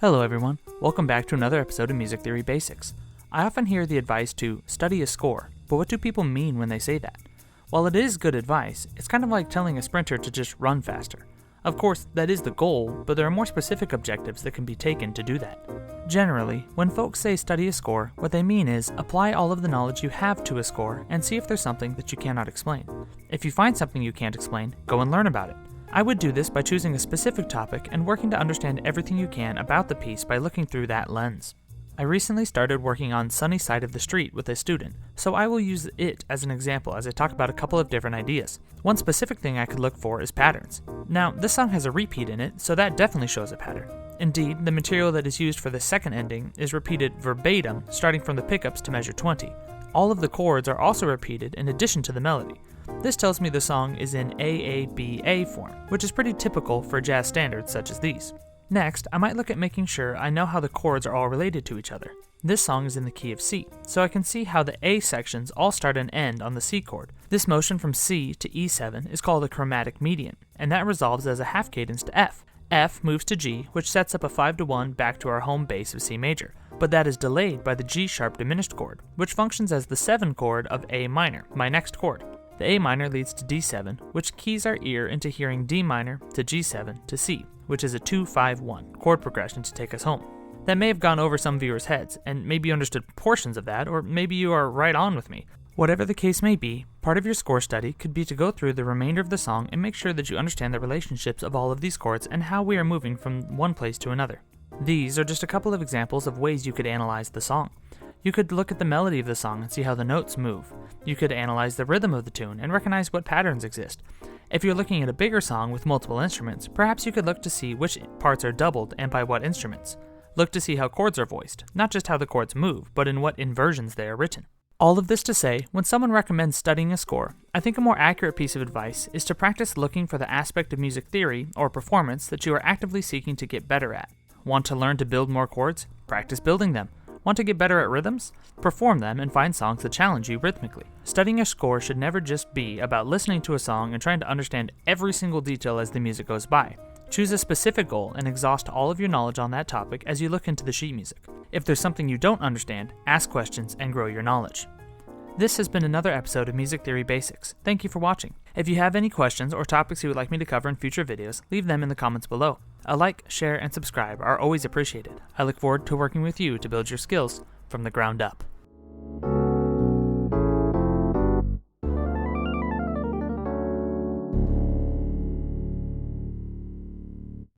Hello everyone, welcome back to another episode of Music Theory Basics. I often hear the advice to study a score, but what do people mean when they say that? While it is good advice, it's kind of like telling a sprinter to just run faster. Of course, that is the goal, but there are more specific objectives that can be taken to do that. Generally, when folks say study a score, what they mean is apply all of the knowledge you have to a score and see if there's something that you cannot explain. If you find something you can't explain, go and learn about it. I would do this by choosing a specific topic and working to understand everything you can about the piece by looking through that lens. I recently started working on Sunny Side of the Street with a student, so I will use it as an example as I talk about a couple of different ideas. One specific thing I could look for is patterns. Now, this song has a repeat in it, so that definitely shows a pattern. Indeed, the material that is used for the second ending is repeated verbatim, starting from the pickups to measure 20. All of the chords are also repeated in addition to the melody. This tells me the song is in AABA form, which is pretty typical for jazz standards such as these. Next, I might look at making sure I know how the chords are all related to each other. This song is in the key of C, so I can see how the A sections all start and end on the C chord. This motion from C to E7 is called a chromatic median, and that resolves as a half cadence to F. F moves to G, which sets up a 5-1 back to our home base of C major, but that is delayed by the G sharp diminished chord, which functions as the 7 chord of A minor, my next chord. The A minor leads to D7, which keys our ear into hearing D minor to G7 to C, which is a 2-5-1 chord progression to take us home. That may have gone over some viewers' heads, and maybe you understood portions of that, or maybe you are right on with me. Whatever the case may be, part of your score study could be to go through the remainder of the song and make sure that you understand the relationships of all of these chords and how we are moving from one place to another. These are just a couple of examples of ways you could analyze the song. You could look at the melody of the song and see how the notes move. You could analyze the rhythm of the tune and recognize what patterns exist. If you're looking at a bigger song with multiple instruments, perhaps you could look to see which parts are doubled and by what instruments. Look to see how chords are voiced, not just how the chords move, but in what inversions they are written. All of this to say, when someone recommends studying a score, I think a more accurate piece of advice is to practice looking for the aspect of music theory or performance that you are actively seeking to get better at. Want to learn to build more chords? Practice building them. Want to get better at rhythms? Perform them and find songs that challenge you rhythmically. Studying a score should never just be about listening to a song and trying to understand every single detail as the music goes by. Choose a specific goal and exhaust all of your knowledge on that topic as you look into the sheet music. If there's something you don't understand, ask questions and grow your knowledge. This has been another episode of Music Theory Basics. Thank you for watching. If you have any questions or topics you would like me to cover in future videos, leave them in the comments below. A like, share, and subscribe are always appreciated. I look forward to working with you to build your skills from the ground up.